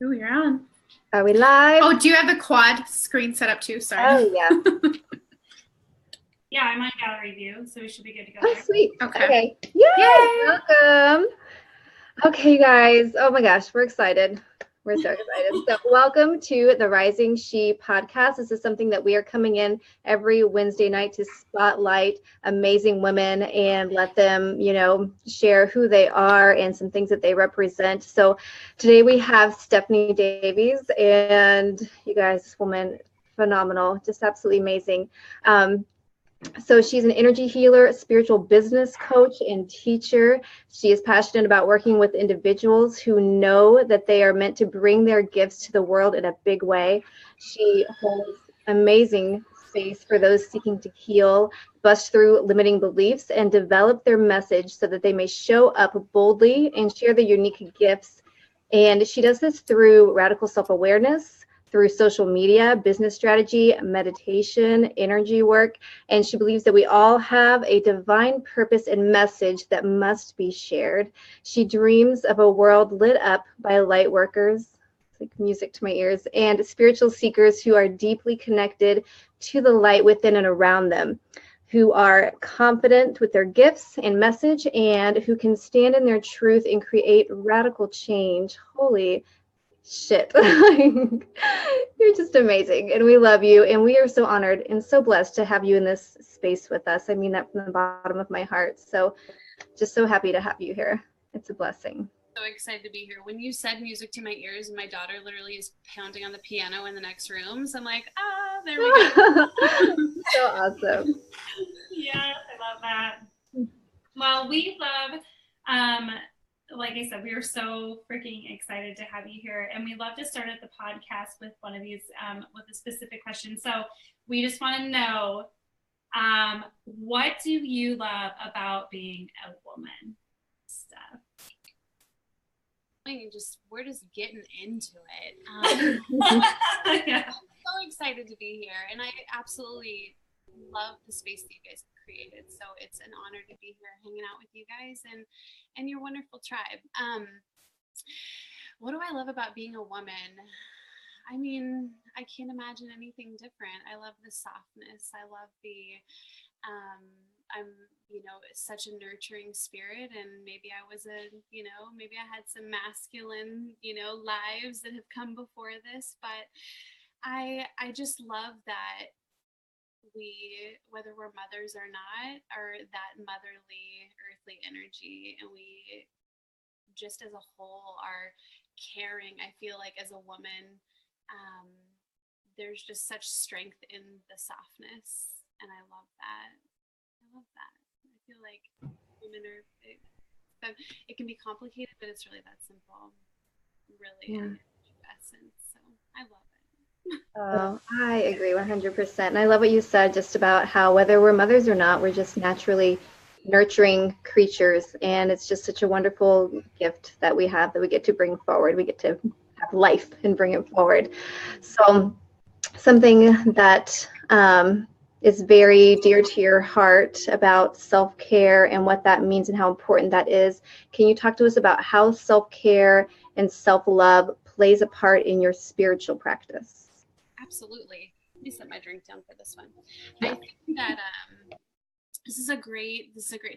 Ooh, you're on. Are we live? Oh, do you have the quad screen set up too? Sorry. Oh, yeah. Yeah, I'm on gallery view, so we should be good to go Oh, there. sweet. Okay. Okay. Yay! Yay! Welcome. Okay, guys. Oh my gosh, we're excited. We're so excited. So welcome to the Rising She podcast. This is something that we are coming in every Wednesday night to spotlight amazing women and let them, share who they are and some things that they represent. So today we have Stephanie Davies, and you guys, this woman, phenomenal, just absolutely amazing. So she's an energy healer, spiritual business coach, and teacher. She is passionate about working with individuals who know that they are meant to bring their gifts to the world in a big way. She holds amazing space for those seeking to heal, bust through limiting beliefs, and develop their message so that they may show up boldly and share their unique gifts. And she does this through radical self-awareness, through social media, business strategy, meditation, energy work, and she believes that we all have a divine purpose and message that must be shared. She dreams of a world lit up by light workers, it's like music to my ears, and spiritual seekers who are deeply connected to the light within and around them, who are confident with their gifts and message, and who can stand in their truth and create radical change. Holy shit. You're just amazing, and we love you, and we are so honored and so blessed to have you in this space with us. I mean that from the bottom of my heart. So just so happy to have you here. It's a blessing. So excited to be here. When you said music to my ears, and my daughter literally is pounding on the piano in the next room, so I'm like, there we go. So awesome. Yes, I love that. Well, we love, like I said, we are so freaking excited to have you here, and we love to start at the podcast with one of these, with a specific question. So we just want to know, what do you love about being a woman? Stuff. We're just getting into it. Yeah. I'm so excited to be here, and I absolutely love the space that you guys have created. So it's an honor to be here hanging out with you guys and your wonderful tribe. What do I love about being a woman? I mean, I can't imagine anything different. I love the softness. I love I'm, such a nurturing spirit, and maybe maybe I had some masculine, lives that have come before this, but I just love that we, whether we're mothers or not, are that motherly, earthly energy, and we just as a whole are caring. I feel like as a woman, there's just such strength in the softness, and I love that. I feel like women are, it can be complicated, but it's really that simple, really, in essence. So I love it. Oh, I agree 100%. And I love what you said just about how whether we're mothers or not, we're just naturally nurturing creatures. And it's just such a wonderful gift that we have that we get to bring forward. We get to have life and bring it forward. So something that is very dear to your heart about self-care and what that means and how important that is. Can you talk to us about how self-care and self-love plays a part in your spiritual practice? Absolutely. Let me set my drink down for this one. Yeah. I think that this is a great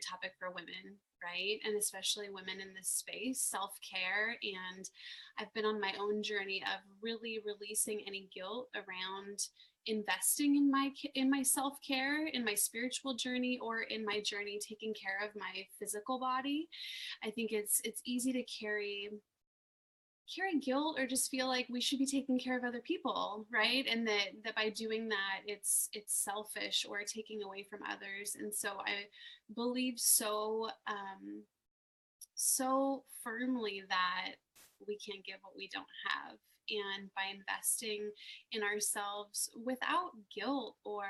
topic for women, right? And especially women in this space, self-care. And I've been on my own journey of really releasing any guilt around investing in my self-care, in my spiritual journey, or in my journey taking care of my physical body. I think it's easy to carry guilt or just feel like we should be taking care of other people, right? And that by doing that it's selfish or taking away from others. And so I believe so firmly that we can't give what we don't have, and by investing in ourselves without guilt or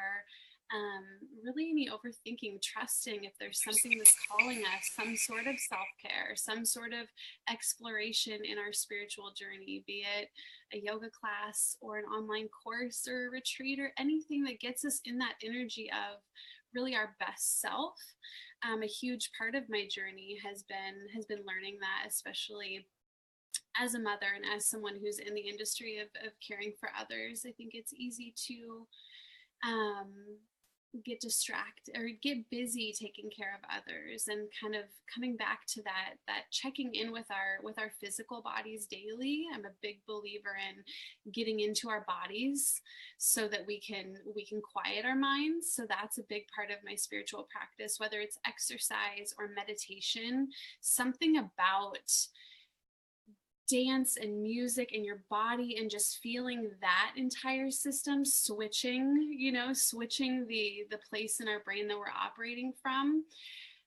really any overthinking, trusting if there's something that's calling us, some sort of self-care, some sort of exploration in our spiritual journey, be it a yoga class or an online course or a retreat or anything that gets us in that energy of really our best self. A huge part of my journey has been learning that, especially as a mother and as someone who's in the industry of caring for others, I think it's easy to get distracted or get busy taking care of others, and kind of coming back to that checking in with our physical bodies daily. I'm a big believer in getting into our bodies so that we can quiet our minds. So that's a big part of my spiritual practice, whether it's exercise or meditation. Something about dance and music in your body and just feeling that entire system switching the place in our brain that we're operating from,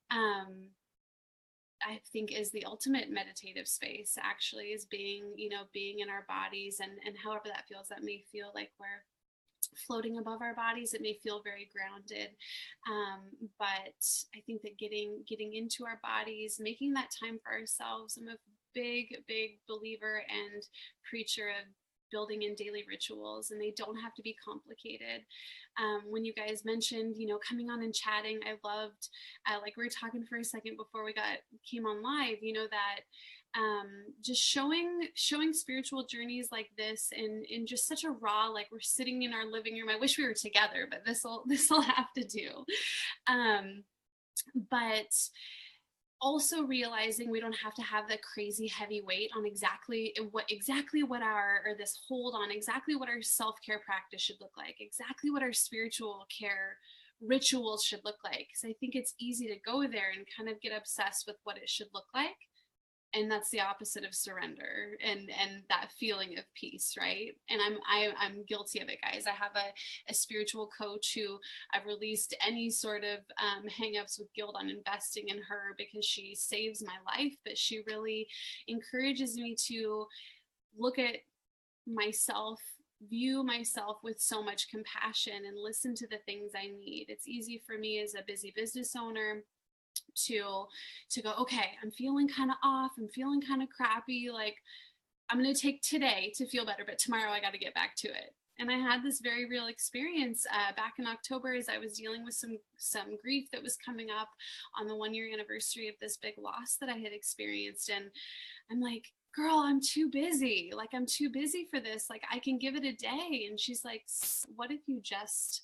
I think is the ultimate meditative space, actually, is being in our bodies, and however that feels. That may feel like we're floating above our bodies. It may feel very grounded, but I think that getting into our bodies, making that time for ourselves. I'm a big believer and preacher of building in daily rituals, and they don't have to be complicated. When you guys mentioned, coming on and chatting, I loved, like we were talking for a second before we came on live, that just showing spiritual journeys like this in just such a raw, like we're sitting in our living room. I wish we were together, but this'll have to do. But also realizing we don't have to have the crazy heavy weight on exactly what our, or this hold on exactly what our self-care practice should look like, exactly what our spiritual care rituals should look like. Because I think it's easy to go there and kind of get obsessed with what it should look like. And that's the opposite of surrender and that feeling of peace, right? And I'm guilty of it, guys. I have a spiritual coach who I've released any sort of hangups with guilt on investing in her, because she saves my life, but she really encourages me to look at myself, view myself with so much compassion, and listen to the things I need. It's easy for me as a busy business owner to go, okay, I'm feeling kind of off, I'm feeling kind of crappy, like I'm going to take today to feel better, but tomorrow I got to get back to it. And I had this very real experience back in October as I was dealing with some grief that was coming up on the 1-year anniversary of this big loss that I had experienced. And I'm like, girl, I'm too busy. Like, I'm too busy for this. Like, I can give it a day. And she's like, what if you just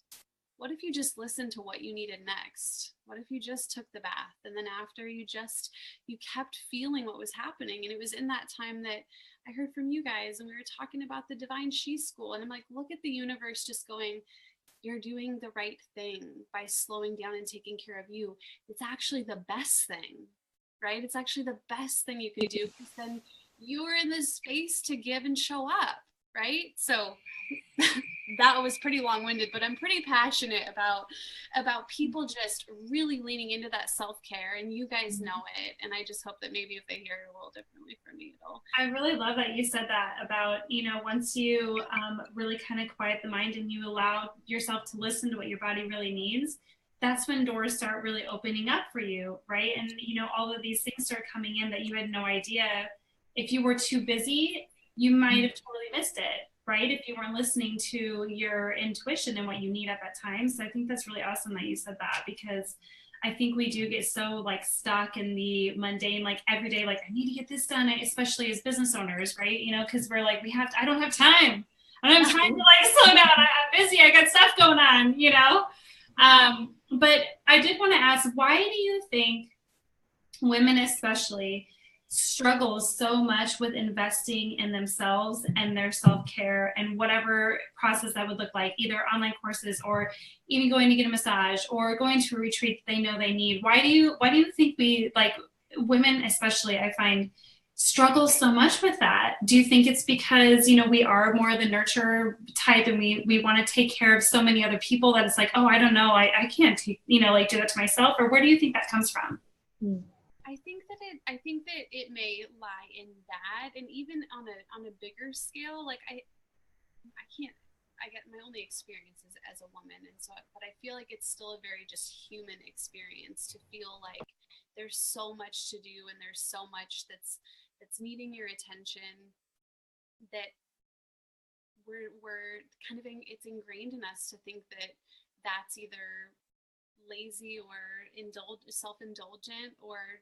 listened to what you needed next? What if you just took the bath, and then after you kept feeling what was happening? And it was in that time that I heard from you guys, and we were talking about the Divine She School. And I'm like, look at the universe just going, you're doing the right thing by slowing down and taking care of you. It's actually the best thing, right? It's actually the best thing you could do, because then you are in this space to give and show up, right? So that was pretty long-winded, but I'm pretty passionate about people just really leaning into that self-care, and you guys know it. And I just hope that maybe if they hear it a little differently from me, I really love that you said that about, once you really kind of quiet the mind and you allow yourself to listen to what your body really needs, that's when doors start really opening up for you, right? And, all of these things start coming in that you had no idea. If you were too busy, you might have totally missed it, right? If you weren't listening to your intuition and what you need at that time. So I think that's really awesome that you said that, because I think we do get so like stuck in the mundane, like every day, like I need to get this done, especially as business owners, right? Because we're like, I don't have time. I don't have time to like slow down. I'm busy. I got stuff going on, But I did want to ask, why do you think women especially struggle so much with investing in themselves and their self-care and whatever process that would look like, either online courses or even going to get a massage or going to a retreat that they know they need? Why do you think we, like women especially, I find, struggle so much with that? Do you think it's because, we are more the nurture type and we want to take care of so many other people that it's like, oh, I don't know, I can't take, like do that to myself? Or where do you think that comes from? I think that it may lie in that, and even on a bigger scale, like I get my only experience as a woman, and so, but I feel like it's still a very just human experience to feel like there's so much to do and there's so much that's needing your attention, that we're kind of it's ingrained in us to think that that's either lazy or self-indulgent, or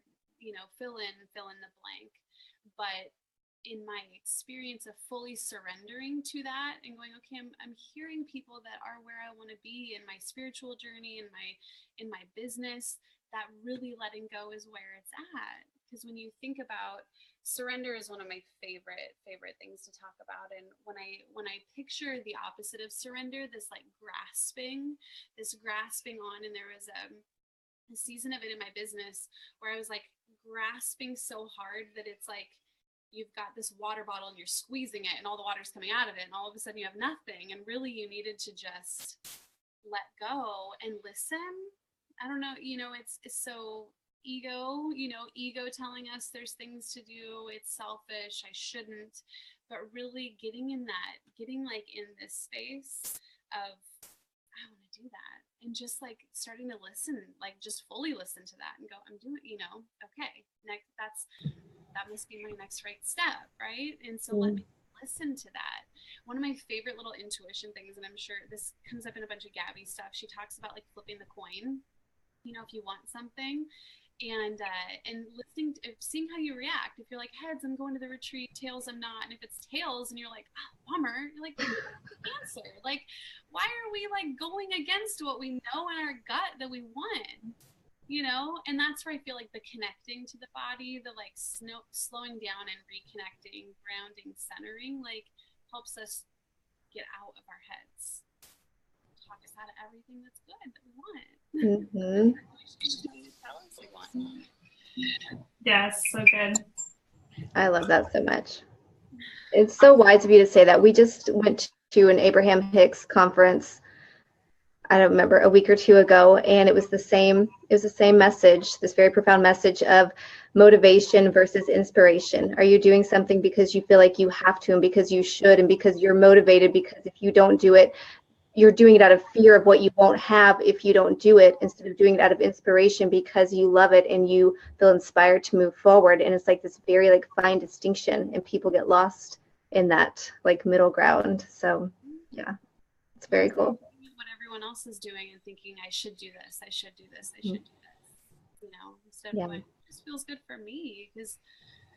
fill in the blank. But my experience of fully surrendering to that and going, okay, I'm hearing people that are where I want to be in my spiritual journey, in my business, that really letting go is where it's at. Because when you think about surrender, is one of my favorite things to talk about. And when I picture the opposite of surrender, this like grasping on, and there was a season of it in my business where I was like grasping so hard that it's like you've got this water bottle and you're squeezing it and all the water's coming out of it, and all of a sudden you have nothing, and really you needed to just let go and listen. I don't know, it's so ego telling us there's things to do, it's selfish, I shouldn't, but really getting like in this space of I want to do that, and just like starting to listen, like just fully listen to that and go, I'm doing, okay, next, that must be my next right step, right? And so let me listen to that. One of my favorite little intuition things, and I'm sure this comes up in a bunch of Gabby stuff, she talks about like flipping the coin, if you want something, and listening to, seeing how you react. If you're like, heads, I'm going to the retreat, tails, I'm not. And if it's tails and you're like, oh, bummer, you're like, answer, like, why are we like going against what we know in our gut that we want? And that's where I feel like the connecting to the body, the like slowing down and reconnecting, grounding, centering, like helps us get out of our heads, talk us out of everything that's good that we want. Yes, so good. I love that so much. It's so wise of you to say that. We just went to an Abraham Hicks conference, I don't remember, a week or two ago, and it was the same message, this very profound message of motivation versus inspiration. Are you doing something because you feel like you have to, and because you should, and because you're motivated, because if you don't do it, you're doing it out of fear of what you won't have if you don't do it, instead of doing it out of inspiration because you love it and you feel inspired to move forward. And it's like this very like fine distinction, and people get lost in that like middle ground. So yeah, it's very cool. What everyone else is doing and thinking, I should do this, I should do this, I should do this, instead of what just feels good for me, because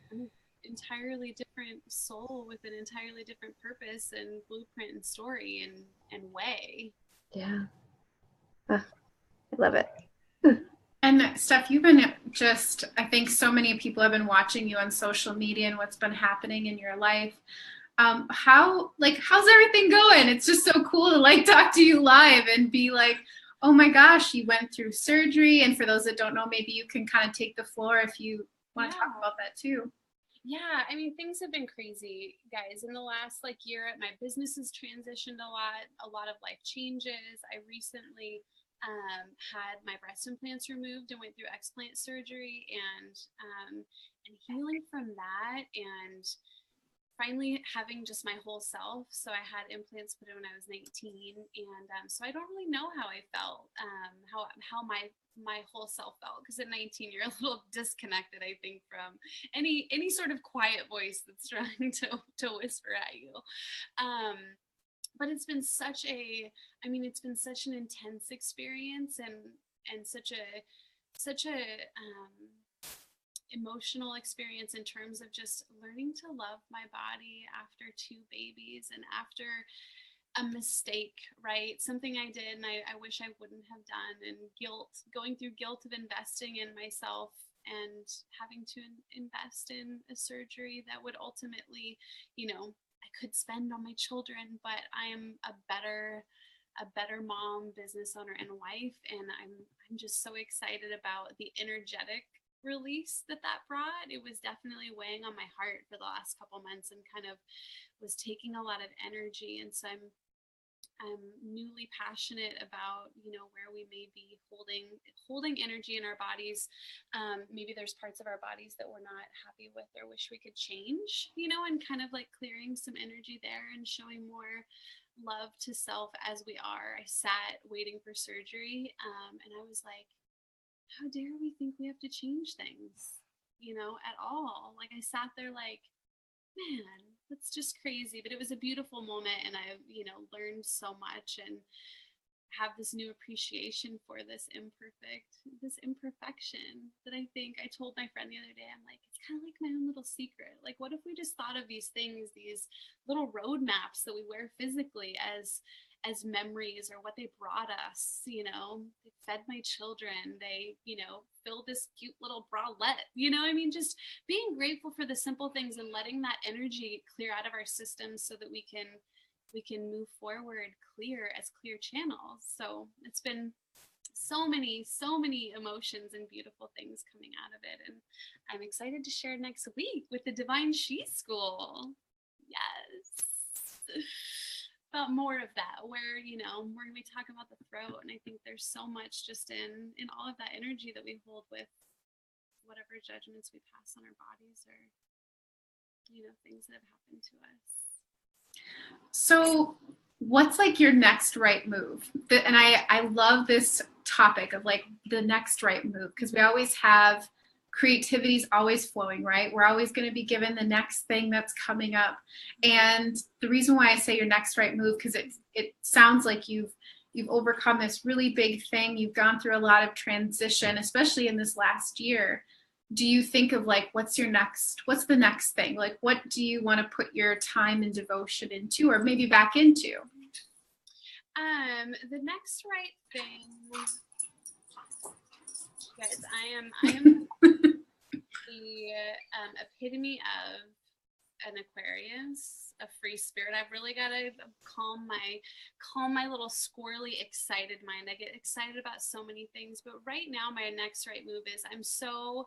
I'm an entirely different soul with an entirely different purpose and blueprint and story and way. Yeah. I love it. And Steph, you've been just, I think so many people have been watching you on social media and what's been happening in your life. How's everything going? It's just so cool to like talk to you live and be like, oh my gosh, you went through surgery. And for those that don't know, maybe you can kind of take the floor if you want to talk about that too. Yeah, I mean, things have been crazy, guys. In the last year, my business has transitioned a lot of life changes. I recently had my breast implants removed and went through explant surgery, and healing from that, and finally having just my whole self. So I had implants put in when I was 19, and so I don't really know how I felt, how my whole self felt, because at 19 you're a little disconnected, I think, from any sort of quiet voice that's trying to whisper at you. But it's been such an intense experience, and such a emotional experience in terms of just learning to love my body after 2 babies and after a mistake, right? Something I did and I wish I wouldn't have done, and going through guilt of investing in myself and having to invest in a surgery that would ultimately, I could spend on my children, but I am a better mom, business owner, and wife, and I'm just so excited about the energetic release that brought. It was definitely weighing on my heart for the last couple months and kind of was taking a lot of energy, and so I'm newly passionate about where we may be holding energy in our bodies. Maybe there's parts of our bodies that we're not happy with or wish we could change, and kind of like clearing some energy there and showing more love to self as we are. I sat waiting for surgery, and I was like, how dare we think we have to change things, at all? Like, I sat there like, man, that's just crazy. But it was a beautiful moment, and I, learned so much. And have this new appreciation for this imperfection that I think I told my friend the other day. I'm like, it's kind of like my own little secret. Like, what if we just thought of these things, these little roadmaps that we wear physically as memories, or what they brought us, you know, they fed my children, they, you know, filled this cute little bralette, you know, I mean, just being grateful for the simple things and letting that energy clear out of our systems so that we can move forward as clear channels. So it's been so many emotions and beautiful things coming out of it. And I'm excited to share next week with the Divine She School. Yes. About more of that, where, you know, we're going to be talking about the throat. And I think there's so much just in all of that energy that we hold with whatever judgments we pass on our bodies, or, you know, things that have happened to us. So what's like your next right move? And I love this topic of like the next right move, because we always have creativity is always flowing, right? We're always going to be given the next thing that's coming up. And the reason why I say your next right move, because it sounds like you've overcome this really big thing. You've gone through a lot of transition, especially in this last year. Do you think of like, what's the next thing? Like, what do you want to put your time and devotion into, or maybe back into? The next right thing, guys, I am the epitome of an Aquarius, a free spirit. I've really got to calm my little squirrely excited mind. I get excited about so many things, but right now my next right move is I'm so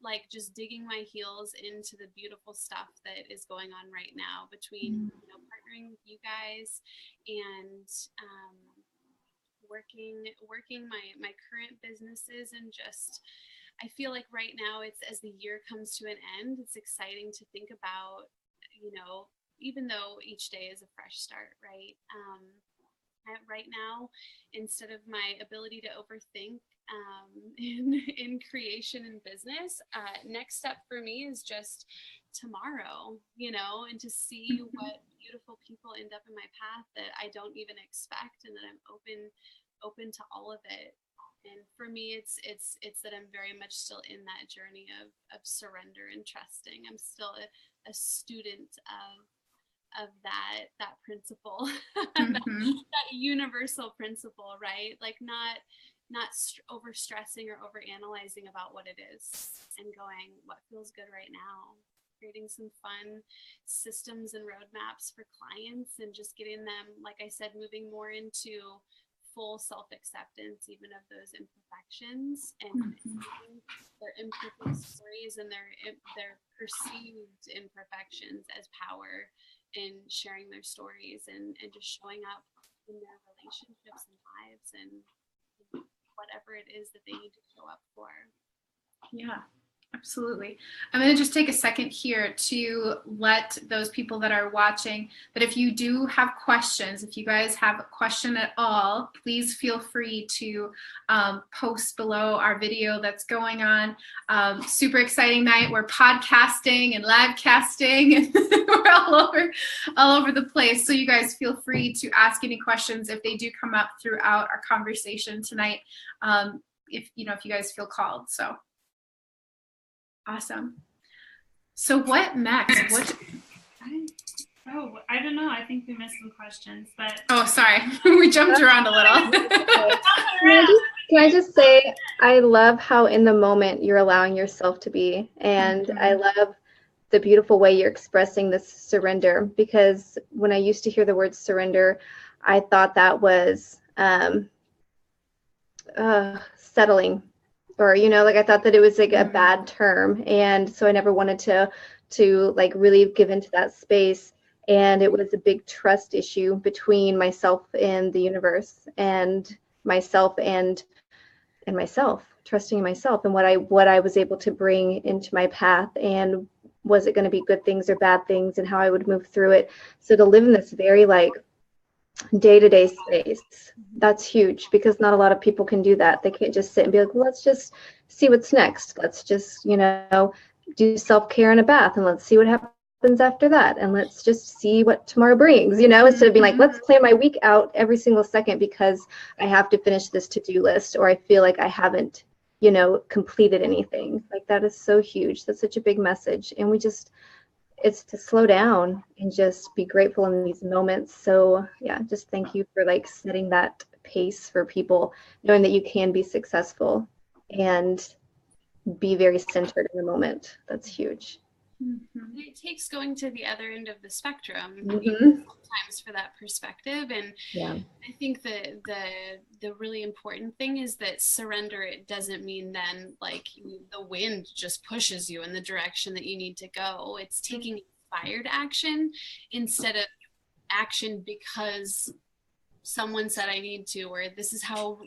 like just digging my heels into the beautiful stuff that is going on right now between, you know, partnering with you guys and working my current businesses, and just I feel like right now it's, as the year comes to an end, it's exciting to think about, you know, even though each day is a fresh start, right? Right now, instead of my ability to overthink in creation and business, next step for me is just tomorrow, you know, and to see what beautiful people end up in my path that I don't even expect, and that I'm open to all of it. And for me, it's that I'm very much still in that journey of surrender and trusting. I'm still a student of that principle, that universal principle, right? Like not over stressing or over analyzing about what it is, and going, what feels good right now? Creating some fun systems and roadmaps for clients, and just getting them, like I said, moving more into full self-acceptance, even of those imperfections, and their imperfect stories and their perceived imperfections as power, in sharing their stories and just showing up in their relationships and lives, and whatever it is that they need to show up for. Yeah. Absolutely. I'm going to just take a second here to let those people that are watching that if you do have questions, if you guys have a question at all, please feel free to post below our video that's going on. Super exciting night. We're podcasting and live casting, and we're all over the place. So you guys feel free to ask any questions if they do come up throughout our conversation tonight. If you guys feel called. So. Awesome. So what next? I don't know. I think we missed some questions, but. Oh, sorry. We jumped around a little. Can I just say, I love how in the moment you're allowing yourself to be. And I love the beautiful way you're expressing this surrender, because when I used to hear the word surrender, I thought that was settling. Or, like I thought that it was like a bad term. And so I never wanted to like really give into that space. And it was a big trust issue between myself and the universe, and myself and myself, trusting in myself and what I was able to bring into my path. And was it going to be good things or bad things, and how I would move through it. So to live in this very like day-to-day space, that's huge, because not a lot of people can do that. They can't just sit and be like, well, let's just see what's next. Let's just, do self-care in a bath, and let's see what happens happens after that, and let's just see what tomorrow brings, instead of being like, let's plan my week out every single second because I have to finish this to-do list, or I feel like I haven't, completed anything. Like, that is so huge. That's such a big message. And it's to slow down and just be grateful in these moments. So yeah, just thank you for like setting that pace for people, knowing that you can be successful and be very centered in the moment. That's huge. It takes going to the other end of the spectrum sometimes for that perspective. And yeah, I think that the really important thing is that surrender, it doesn't mean then like the wind just pushes you in the direction that you need to go. It's taking inspired action instead of action because someone said I need to, or this is how,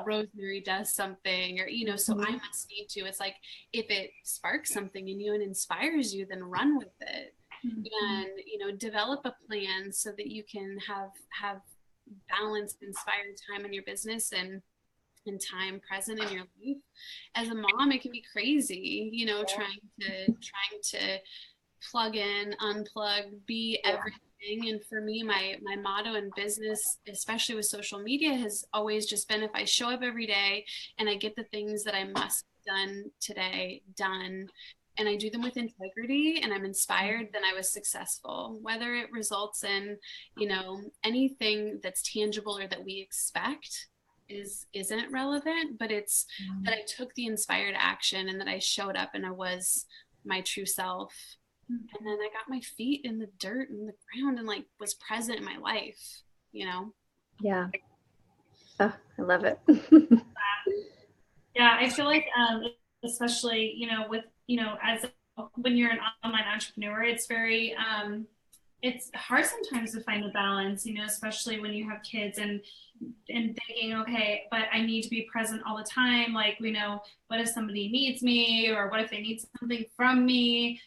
Rosemary does something, or, so I must need to. It's like, if it sparks something in you and inspires you, then run with it. And, develop a plan so that you can have balanced, inspired time in your business and time present in your life. As a mom, it can be crazy, trying to plug in, unplug, be everything. And for me, my motto in business, especially with social media, has always just been, if I show up every day and I get the things that I must have done today done, and I do them with integrity and I'm inspired, then I was successful. Whether it results in, anything that's tangible or that we expect isn't relevant, but it's that I took the inspired action and that I showed up and I was my true self. And then I got my feet in the dirt and the ground and like was present in my life, Yeah. Oh, I love it. Yeah, I feel like, especially, with, as when you're an online entrepreneur, it's very, it's hard sometimes to find the balance, especially when you have kids and thinking, okay, but I need to be present all the time. Like, what if somebody needs me, or what if they need something from me?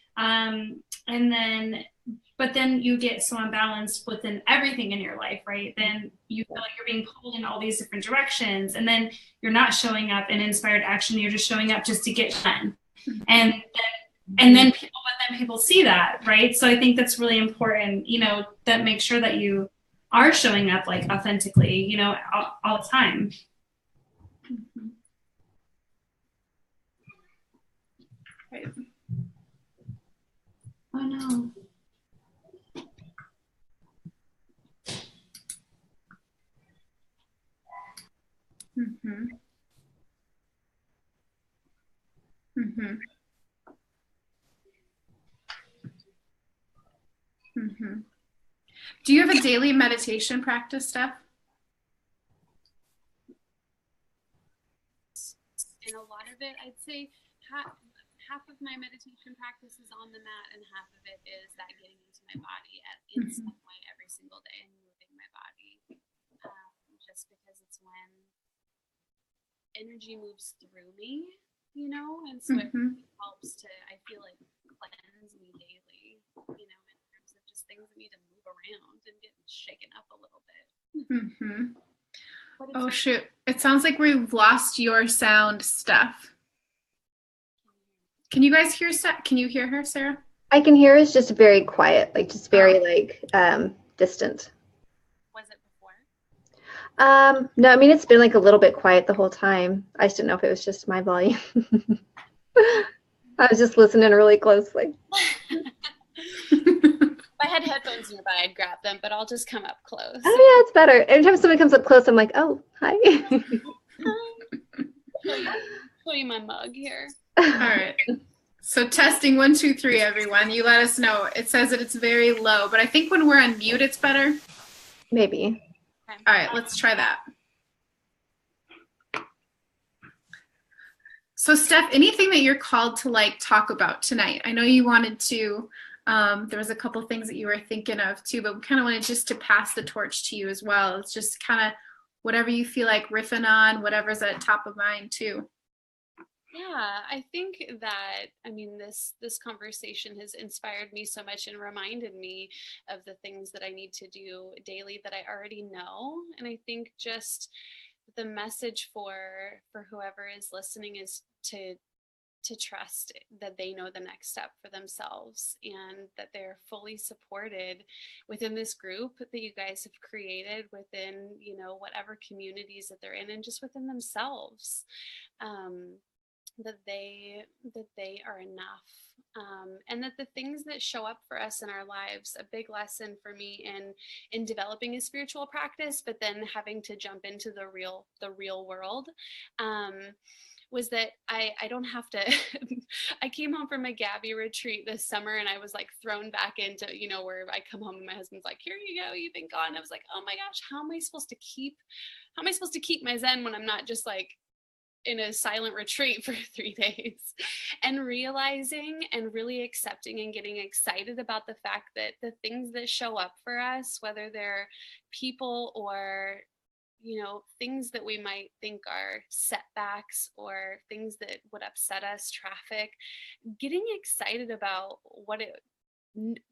But then you get so unbalanced within everything in your life, right? Then you feel like you're being pulled in all these different directions, and then you're not showing up in inspired action. You're just showing up just to get done. And then people see that, right? So I think that's really important, that make sure that you are showing up like authentically, all the time. Right. Oh no. Do you have a daily meditation practice, Steph? In a lot of it, I'd say half of my meditation practice is on the mat, and half of it is that getting into my body in some way every single day and moving my body. Just because it's when energy moves through me, and so it really helps to, I feel like, cleanse me daily, in terms of just things that need to move around and get shaken up a little bit. Oh shoot, it sounds like we've lost your sound, Steph. Can you guys hear Steph? Can you hear her, Sarah? I can hear. It's just very quiet, like just very distant. Was it before? No, I mean, it's been like a little bit quiet the whole time. I just didn't know if it was just my volume. I was just listening really closely. If I had headphones nearby, I'd grab them, but I'll just come up close. Oh yeah, it's better. Every time somebody comes up close, I'm like, oh, hi. Show you my mug here. All right. So testing 1, 2, 3, everyone. You let us know. It says that it's very low, but I think when we're on mute, it's better. Maybe. Okay. All right, let's try that. So Steph, anything that you're called to like talk about tonight? I know you wanted to, there was a couple things that you were thinking of too, but we kind of wanted just to pass the torch to you as well. It's just kind of whatever you feel like riffing on, whatever's at top of mind too. Yeah, I think that, this conversation has inspired me so much and reminded me of the things that I need to do daily that I already know. And I think just the message for whoever is listening is to trust that they know the next step for themselves, and that they're fully supported within this group that you guys have created, within, you know, whatever communities that they're in, and just within themselves, that they are enough. And that the things that show up for us in our lives, a big lesson for me in developing a spiritual practice, but then having to jump into the real world, was that I don't have to, I came home from a Gabby retreat this summer, and I was like thrown back into, you know, where I come home and my husband's like, here you go, you've been gone. I was like, oh my gosh, how am I supposed to keep my Zen when I'm not just like in a silent retreat for 3 days? And realizing and really accepting and getting excited about the fact that the things that show up for us, whether they're people or, you know, things that we might think are setbacks or things that would upset us, traffic, getting excited about what it,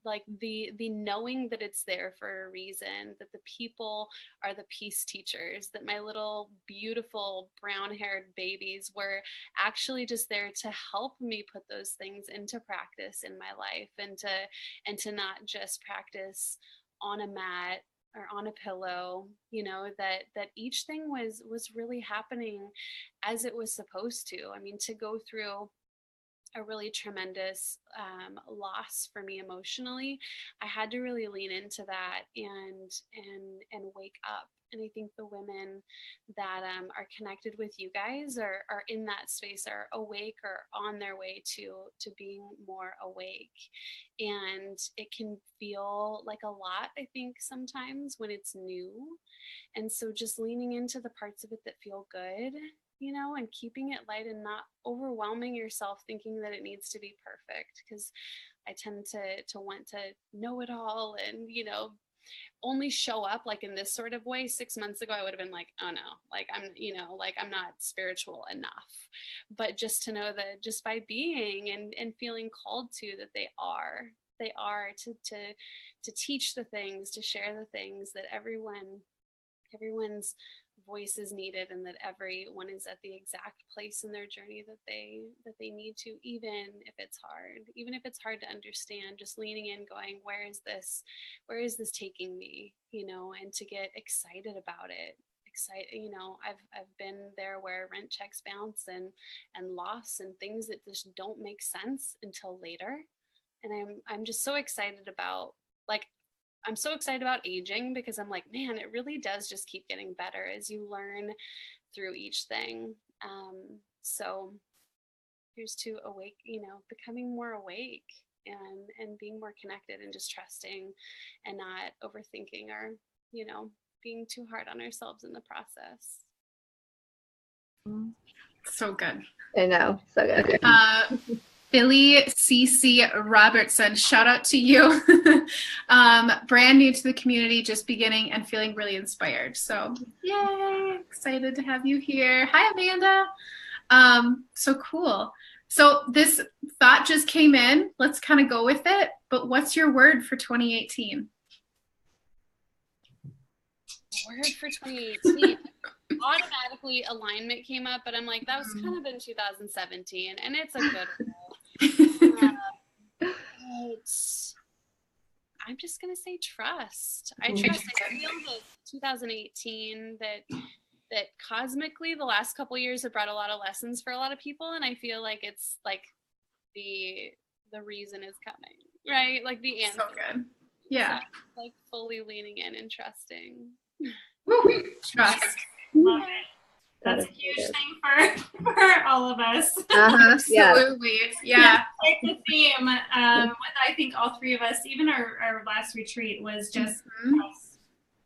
like the knowing that it's there for a reason, that the people are the peace teachers, that my little beautiful brown-haired babies were actually just there to help me put those things into practice in my life, and to not just practice on a mat or on a pillow, you know, that each thing was really happening as it was supposed to. I mean, to go through a really tremendous loss for me emotionally, I had to really lean into that and wake up. And I think the women that are connected with you guys are in that space, are awake or on their way to being more awake. And it can feel like a lot, I think, sometimes when it's new. And so just leaning into the parts of it that feel good, you know, and keeping it light and not overwhelming yourself thinking that it needs to be perfect, because I tend to want to know it all and, you know, only show up like in this sort of way. 6 months ago, I would have been like, oh no, like I'm, you know, like I'm not spiritual enough. But just to know that just by being and feeling called to, that they are to teach the things, to share the things, that everyone's voice is needed, and that everyone is at the exact place in their journey that they need to, even if it's hard to understand, just leaning in, going, where is this taking me, you know, and to get excited about it. You know, I've been there where rent checks bounce and loss and things that just don't make sense until later. And I'm just so excited about, like, I'm so excited about aging, because I'm like, man, it really does just keep getting better as you learn through each thing. So here's to awake, you know, becoming more awake and being more connected, and just trusting and not overthinking, or, you know, being too hard on ourselves in the process. So good. I know. So good. Billy CC Robertson, shout out to you. Brand new to the community, just beginning and feeling really inspired. So yay, excited to have you here. Hi, Amanda. So cool. So this thought just came in. Let's kind of go with it. But what's your word for 2018? Word for 2018. Automatically alignment came up, but I'm like, that was kind of in 2017, and it's a good word. I'm just gonna say trust. I feel that 2018, that cosmically the last couple years have brought a lot of lessons for a lot of people, and I feel like it's like the reason is coming, right? Like the answer. So good. Yeah. So, like fully leaning in and trusting. Woo, trust. Love it. That's a huge thing for all of us. Absolutely. Yeah. Like the theme with, I think, all three of us, even our last retreat, was just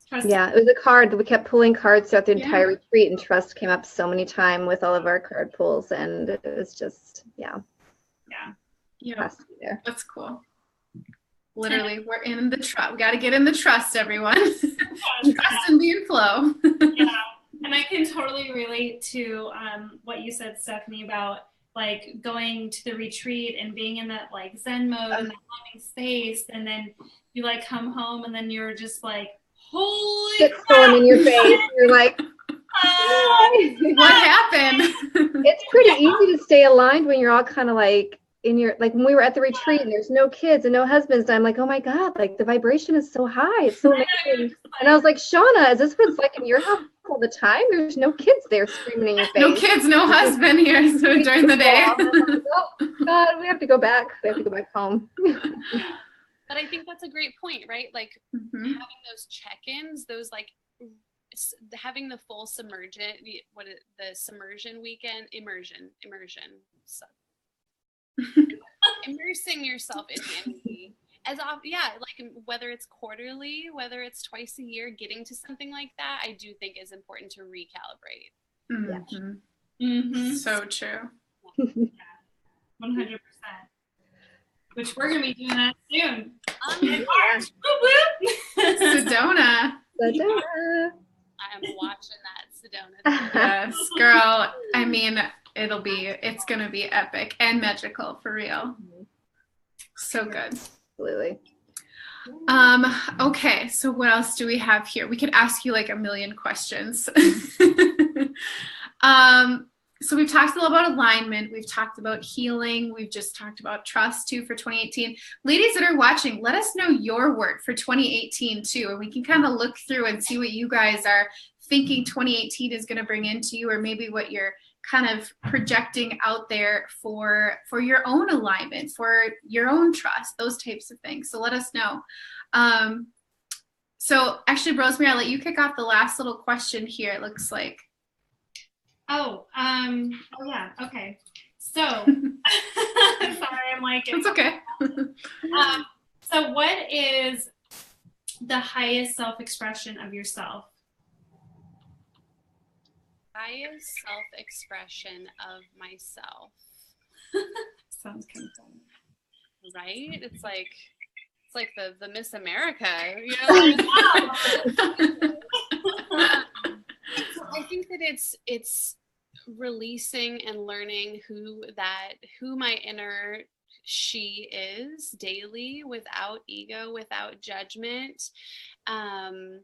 trust. Yeah, it was a card that we kept pulling cards throughout the entire retreat, and trust came up so many times with all of our card pulls, and it was just, yeah. There. That's cool. Literally, we're in the trust. We got to get in the trust, everyone. Trust and be in flow. Yeah. And I can totally relate to what you said, Stephanie, about like going to the retreat and being in that like Zen mode and that loving space, and then you like come home and then you're just like, holy crap! In your face, you're like, What happened? It's pretty easy to stay aligned when you're all kind of like in your, like when we were at the retreat and there's no kids and no husbands, and I'm like, oh my God, like the vibration is so high. It's so amazing. And I was like, Shauna, is this what it's like in your house all the time? There's no kids there screaming in your face. No kids, no husband here so during the day. Like, oh God, we have to go back. We have to go back home. But I think that's a great point, right? Like having those check-ins, those like having the full submersion, the submersion weekend, immersion, so immersing yourself in energy as often, like whether it's quarterly, whether it's twice a year, getting to something like that, I do think is important to recalibrate. So true. 100%. Which we're gonna be doing that soon. In March. Sedona. I am watching that Sedona. Yes, girl. I mean, it's gonna be epic and magical for real. So good. Absolutely. Okay, so what else do we have here? We could ask you like a million questions. So we've talked a little about alignment. We've talked about healing. We've just talked about trust too for 2018. Ladies that are watching, let us know your work for 2018 too. And we can kind of look through and see what you guys are thinking 2018 is going to bring into you, or maybe what you're kind of projecting out there for your own alignment, for your own trust, those types of things. So let us know. So actually, Rosemary, I'll let you kick off the last little question here, it looks like. Oh yeah, okay. So, sorry, I'm like. It's okay. So what is the highest self-expression of yourself? Highest self-expression of myself. Sounds kind of fun. Right? It's like the Miss America, you know? I think that it's releasing and learning who my inner she is daily, without ego, without judgment. My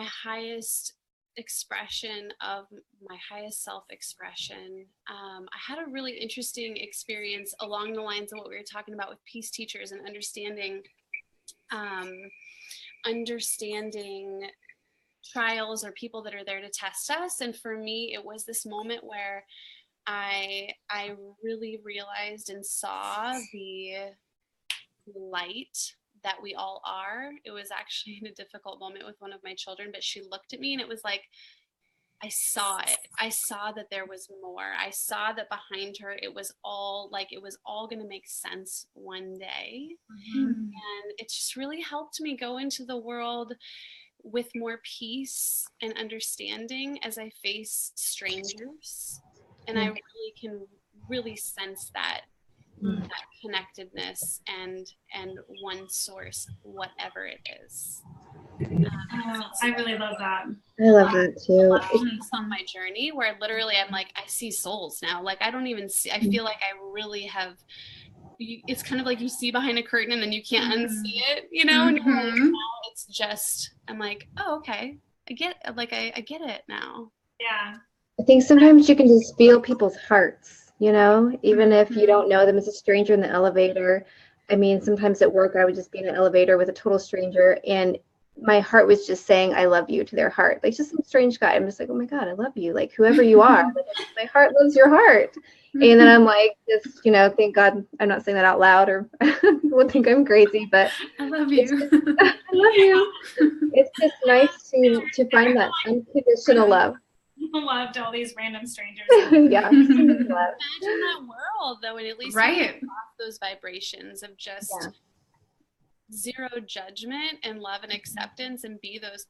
highest expression of my highest self-expression. I had a really interesting experience along the lines of what we were talking about with peace teachers and understanding trials or people that are there to test us. And for me, it was this moment where I really realized and saw the light that we all are. It was actually in a difficult moment with one of my children, but she looked at me and it was like, I saw it. I saw that there was more. I saw that behind her, it was all going to make sense one day. And it just really helped me go into the world with more peace and understanding as I face strangers. And I really can sense that connectedness and one source, whatever it is. I really love that. I love that too. It's on my journey where literally I'm like, I see souls now. Like I don't even see, I feel like I really have, it's kind of like you see behind a curtain and then you can't unsee it, you know? And you're like, now it's just, I'm like, oh, okay. I get it now. Yeah. I think sometimes you can just feel people's hearts, you know, even if you don't know them as a stranger in the elevator. I mean, sometimes at work, I would just be in an elevator with a total stranger and my heart was just saying, I love you to their heart. Like just some strange guy. I'm just like, oh my God, I love you. Like whoever you are, like, my heart loves your heart. And then I'm like, just, you know, thank God I'm not saying that out loud or people think I'm crazy, but I love you. I love you. It's just nice to find that unconditional love. Loved all these random strangers. Yeah. Imagine that world though, and at least right. those vibrations of just zero judgment and love and acceptance, and be those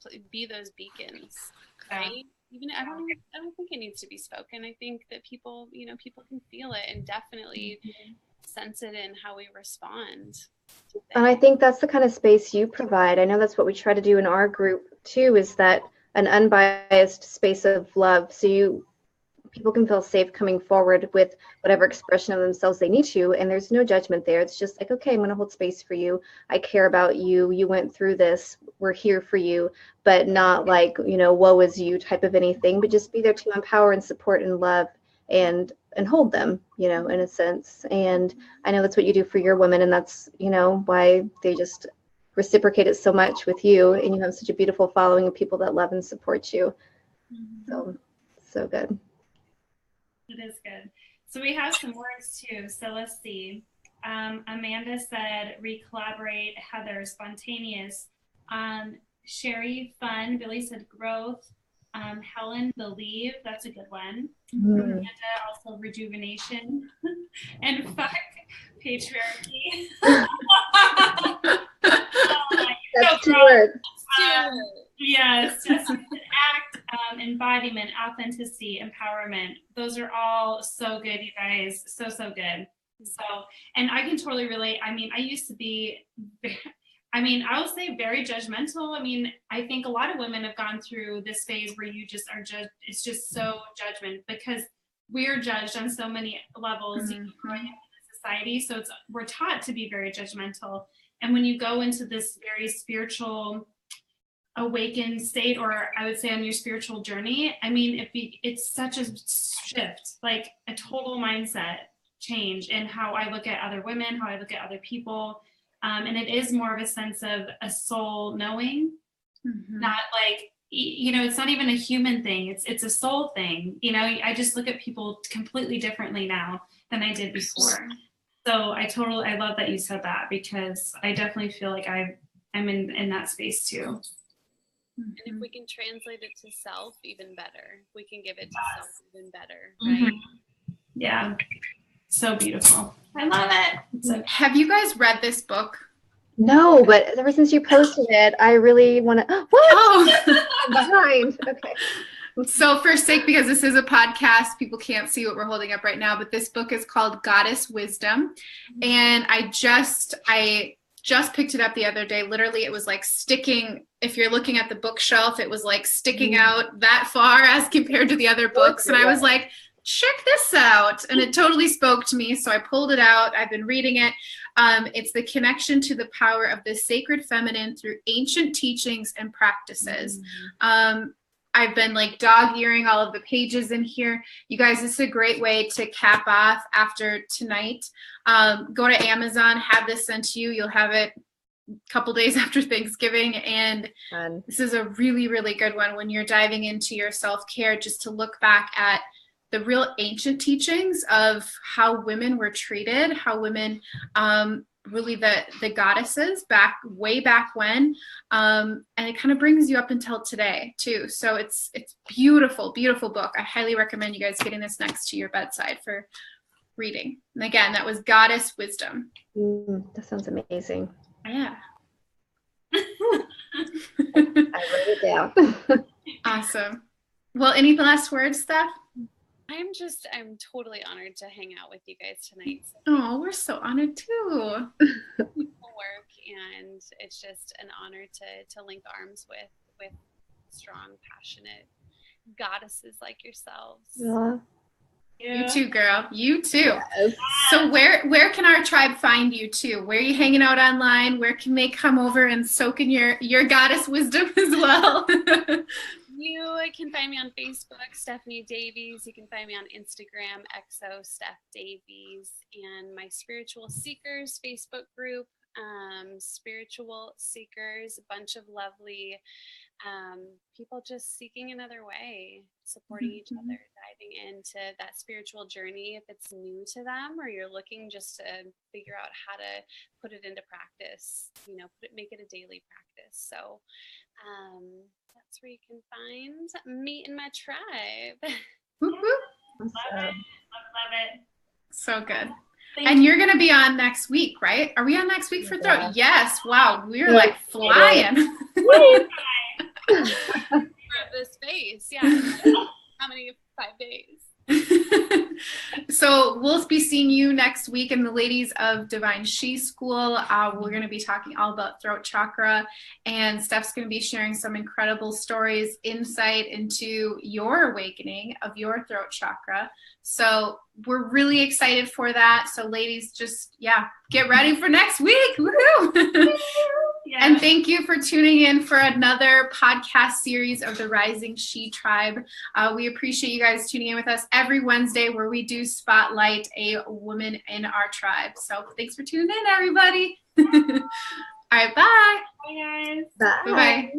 beacons, right? Even I don't think it needs to be spoken. I think that people can feel it and definitely sense it in how we respond. And I think that's the kind of space you provide. I know that's what we try to do in our group too, is that an unbiased space of love, so people can feel safe coming forward with whatever expression of themselves they need to, and there's no judgment there. It's just like, okay, I'm going to hold space for you. I care about you. You went through this. we're here for you, but not like, woe is you type of anything, but just be there to empower and support and love and hold them, in a sense. And I know that's what you do for your women, and that's, why they just reciprocate it so much with you, and you have such a beautiful following of people that love and support you. So good. It is good. So we have some words too. So let's see. Amanda said, re-collaborate. Heather, spontaneous. Sherry, fun. Billy said, growth. Helen, believe. That's a good one. Amanda, also rejuvenation. And fuck, patriarchy. That's 2 words. Yes, just act, embodiment, authenticity, empowerment. Those are all so good, you guys. So good. So, and I can totally relate. I mean, I used to be, I will say very judgmental. I mean, I think a lot of women have gone through this phase where you just are judged. It's just so judgment, because we're judged on so many levels growing up in the society. So we're taught to be very judgmental. And when you go into this very spiritual awakened state, or I would say on your spiritual journey, I mean, it's such a shift, like a total mindset change in how I look at other women, how I look at other people. And it is more of a sense of a soul knowing, not like, it's not even a human thing. It's a soul thing. I just look at people completely differently now than I did before. So I love that you said that, because I definitely feel like I'm in that space too. And if we can translate it to self, even better. We can give it to self, even better, right? Yeah. So beautiful. I love it. Have you guys read this book? No, but ever since you posted it, I really want to. What? Oh, I'm behind. Okay. So for sake, because this is a podcast, people can't see what we're holding up right now, but this book is called Goddess Wisdom. And I just picked it up the other day. Literally, it was like sticking, if you're looking at the bookshelf, it was like sticking out that far as compared to the other books. And I was like, check this out. And it totally spoke to me. So I pulled it out. I've been reading it. It's the connection to the power of the sacred feminine through ancient teachings and practices. I've been like dog-earing all of the pages in here. You guys, this is a great way to cap off after tonight. Go to Amazon, have this sent to you. You'll have it a couple days after Thanksgiving. And this is a really, really good one when you're diving into your self-care, just to look back at the real ancient teachings of how women were treated, how women, really the goddesses way back when, and it kind of brings you up until today too. So it's beautiful, beautiful book. I highly recommend you guys getting this next to your bedside for reading. And again, that was Goddess Wisdom. That sounds amazing. Yeah. I wrote it down. Awesome. Well, any last words, Steph? I'm totally honored to hang out with you guys tonight. Oh, we're so honored too. Work, and it's just an honor to link arms with strong, passionate goddesses like yourselves. Yeah. You too, girl. You too. Yes. So where can our tribe find you too? Where are you hanging out online? Where can they come over and soak in your goddess wisdom as well? You can find me on Facebook, Stephanie Davies. You can find me on Instagram, XO Steph Davies, and my Spiritual Seekers Facebook group, Spiritual Seekers, a bunch of lovely people just seeking another way, supporting each other, diving into that spiritual journey if it's new to them, or you're looking just to figure out how to put it into practice, make it a daily practice. So that's where you can find me and my tribe. Love it. So good. And you're going to be on next week, right? Are we on next week for Throat? Yes. Wow. We're like flying. The space. Yeah. How many? 5 days. So we'll be seeing you next week in the Ladies of Divine She School. We're going to be talking all about throat chakra, and Steph's going to be sharing some incredible stories, insight into your awakening of your throat chakra. So we're really excited for that. So ladies, just, get ready for next week. Woohoo! Yeah. And thank you for tuning in for another podcast series of the Rising She Tribe. We appreciate you guys tuning in with us every Wednesday where we do spotlight a woman in our tribe. So thanks for tuning in, everybody. All right, bye. Bye, guys. Bye. Bye-bye.